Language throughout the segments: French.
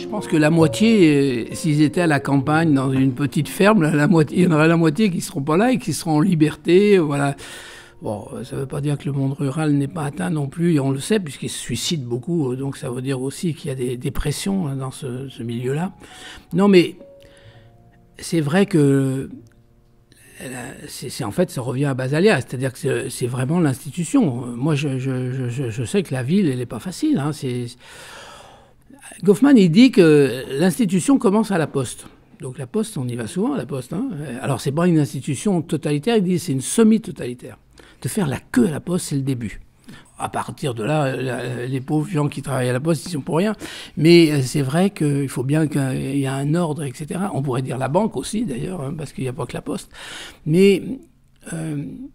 Je pense que la moitié, s'ils étaient à la campagne, dans une petite ferme, il y en aurait la moitié qui ne seront pas là et qui seront en liberté, voilà. Bon, ça ne veut pas dire que le monde rural n'est pas atteint non plus, et on le sait, puisqu'il se suicide beaucoup, donc ça veut dire aussi qu'il y a des dépressions dans ce milieu-là. Non, mais c'est vrai que en fait, ça revient à Basalia, c'est-à-dire que c'est vraiment l'institution. Moi, je sais que la ville, elle n'est pas facile. Hein, Goffman, il dit que l'institution commence à la Poste. Donc la Poste, on y va souvent à la Poste. Hein. Alors, c'est pas une institution totalitaire, il dit que c'est une semi-totalitaire. De faire la queue à la Poste, c'est le début. À partir de là, les pauvres gens qui travaillent à la Poste, ils sont pour rien. Mais c'est vrai qu'il faut bien qu'il y ait un ordre, etc. On pourrait dire la banque aussi, d'ailleurs, hein, parce qu'il n'y a pas que la Poste. Mais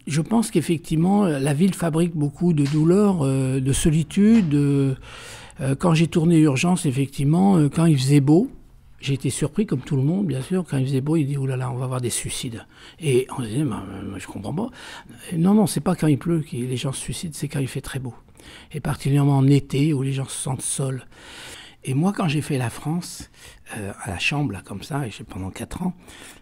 je pense qu'effectivement, la ville fabrique beaucoup de douleurs, de solitude. Quand j'ai tourné Urgence, effectivement, quand il faisait beau, j'ai été surpris, comme tout le monde, bien sûr. Quand il faisait beau, il dit « Oh là là, on va avoir des suicides ». Et on se disait « Je comprends pas ». Non, c'est pas quand il pleut que les gens se suicident, c'est quand il fait très beau. Et particulièrement en été, où les gens se sentent seuls. Et moi, quand j'ai fait la France, à la Chambre, là, comme ça, pendant 4 ans,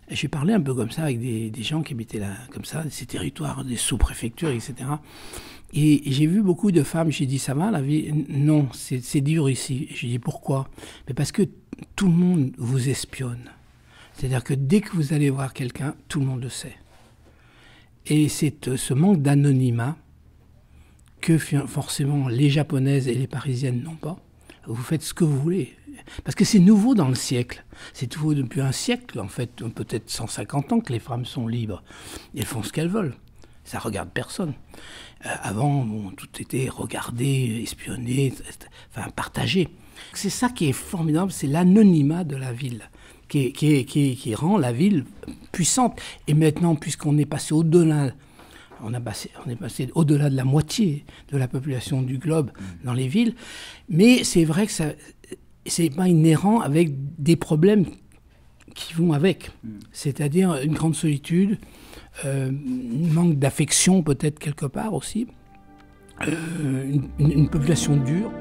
j'ai parlé un peu comme ça avec des gens qui habitaient là, comme ça, ces territoires, des sous-préfectures, etc. Et j'ai vu beaucoup de femmes, j'ai dit « Ça va, la vie ?» Non, c'est dur ici. J'ai dit « Pourquoi ?» Mais parce que tout le monde vous espionne. C'est-à-dire que dès que vous allez voir quelqu'un, tout le monde le sait. Et c'est ce manque d'anonymat que forcément les Japonaises et les Parisiennes n'ont pas. Vous faites ce que vous voulez. Parce que c'est nouveau dans le siècle. C'est nouveau depuis un siècle, en fait, peut-être 150 ans que les femmes sont libres. Elles font ce qu'elles veulent. Ça ne regarde personne. Avant, tout était regardé, espionné, enfin partagé. C'est ça qui est formidable, c'est l'anonymat de la ville, qui rend la ville puissante. Et maintenant, puisqu'on est passé au-delà, on est passé au-delà de la moitié de la population du globe dans les villes, mais c'est vrai que c'est pas inhérent avec des problèmes qui vont avec. C'est-à-dire une grande solitude, un manque d'affection peut-être quelque part aussi, une population dure.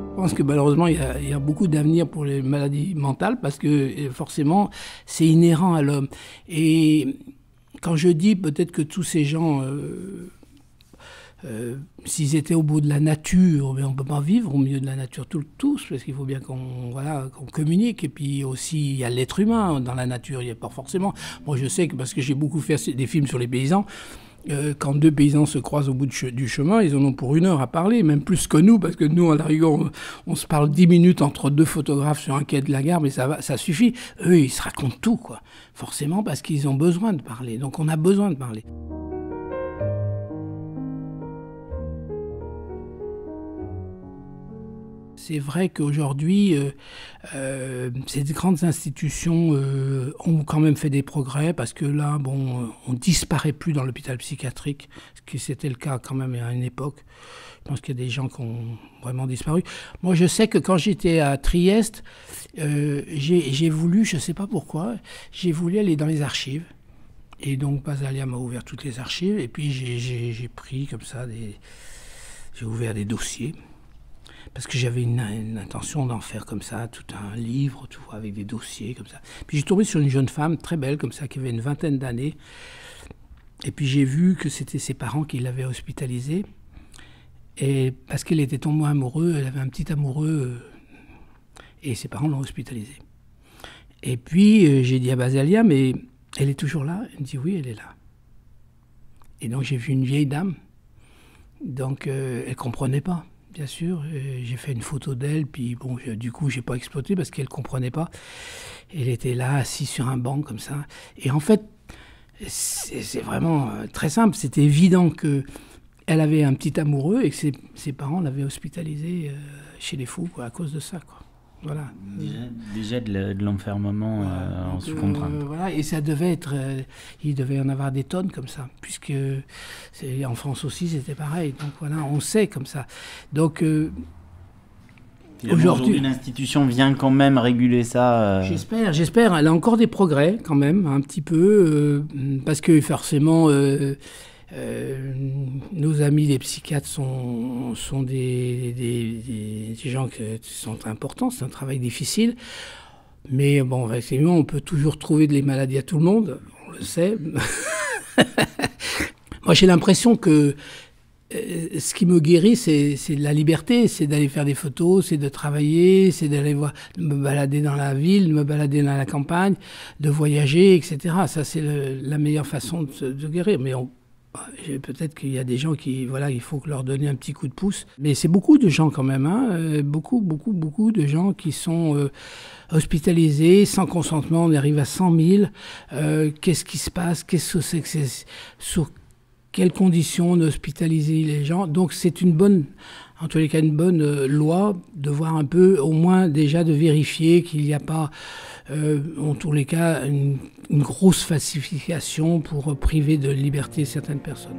Je pense que malheureusement, il y a beaucoup d'avenir pour les maladies mentales parce que forcément, c'est inhérent à l'homme. Et quand je dis peut-être que tous ces gens, s'ils étaient au bout de la nature, mais on ne peut pas vivre au milieu de la nature tous, parce qu'il faut bien qu'on communique. Et puis aussi, il y a l'être humain dans la nature, il n'y a pas forcément. Moi, je sais que parce que j'ai beaucoup fait des films sur les paysans, quand 2 paysans se croisent au bout du chemin, ils en ont pour 1 heure à parler, même plus que nous, parce que nous, à la rigueur, on se parle 10 minutes entre 2 photographes sur un quai de la gare, mais ça suffit. Eux, ils se racontent tout, quoi. Forcément, parce qu'ils ont besoin de parler. Donc, on a besoin de parler. C'est vrai qu'aujourd'hui, ces grandes institutions ont quand même fait des progrès parce que là, on ne disparaît plus dans l'hôpital psychiatrique, ce qui c'était le cas quand même à une époque. Je pense qu'il y a des gens qui ont vraiment disparu. Moi, je sais que quand j'étais à Trieste, j'ai voulu, je ne sais pas pourquoi, j'ai voulu aller dans les archives. Et donc, Basalia m'a ouvert toutes les archives. Et puis, j'ai pris comme ça, j'ai ouvert des dossiers. Parce que j'avais une intention d'en faire comme ça, tout un livre, tout, avec des dossiers comme ça. Puis j'ai tombé sur une jeune femme très belle comme ça, qui avait une 20aine d'années. Et puis j'ai vu que c'était ses parents qui l'avaient hospitalisée. Et parce qu'elle était tombée amoureuse, elle avait un petit amoureux, et ses parents l'ont hospitalisée. Et puis j'ai dit à Basalia, mais elle est toujours là? Elle me dit oui, elle est là. Et donc j'ai vu une vieille dame. Donc elle ne comprenait pas. Bien sûr, j'ai fait une photo d'elle, puis bon, du coup, j'ai pas exploité parce qu'elle comprenait pas. Elle était là, assise sur un banc comme ça. Et en fait, c'est vraiment très simple. C'était évident que elle avait un petit amoureux et que ses parents l'avaient hospitalisée chez les fous, quoi, à cause de ça, quoi. Voilà. Déjà de l'enfermement en sous contrainte. Voilà, et ça devait être, il devait y en avoir des tonnes comme ça, puisque en France aussi c'était pareil. Donc voilà, on sait comme ça. Donc Aujourd'hui, l'institution vient quand même réguler ça. J'espère. Elle a encore des progrès quand même, un petit peu, parce que forcément, nos amis les psychiatres sont des gens qui sont importants. C'est un travail difficile. Mais bon, effectivement, on peut toujours trouver des maladies à tout le monde, on le sait. Moi, j'ai l'impression que ce qui me guérit, c'est la liberté, c'est d'aller faire des photos, c'est de travailler, c'est d'aller de me balader dans la ville, de me balader dans la campagne, de voyager, etc. Ça, c'est la meilleure façon de guérir. Mais peut-être qu'il y a des gens qui, voilà, il faut leur donner un petit coup de pouce. Mais c'est beaucoup de gens quand même, hein, beaucoup de gens qui sont hospitalisés sans consentement. On arrive à 100 000. Qu'est-ce qui se passe? Qu'est-ce que c'est sur quelles conditions on hospitalise les gens? Donc c'est en tous les cas, une bonne loi de voir un peu, au moins déjà de vérifier qu'il n'y a pas, en tous les cas, une grosse falsification pour priver de liberté certaines personnes.